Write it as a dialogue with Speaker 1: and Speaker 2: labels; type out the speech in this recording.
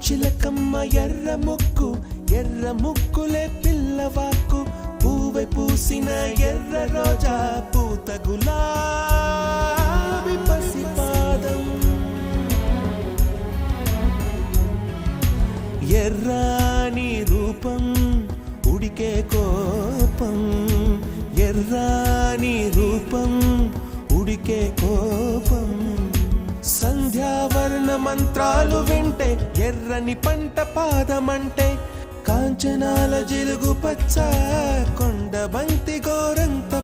Speaker 1: చిలకమ్మ ఎర్ర ముక్కులే పిల్లవాకు పూవై పూసిన ఎర్ర రోజా పూత గులాబీ పసిపాదం ఎర్రాని రూపం ఉడికే కోపం ఎర్రాని రూపం ఉడికే కోపం సంధ్యావర్ణ మంత్రాలు వింటే ఎర్రని పంట పాదమంటే కాంచనాల జిలుగు పచ్చ కొండ బంతి గోరంత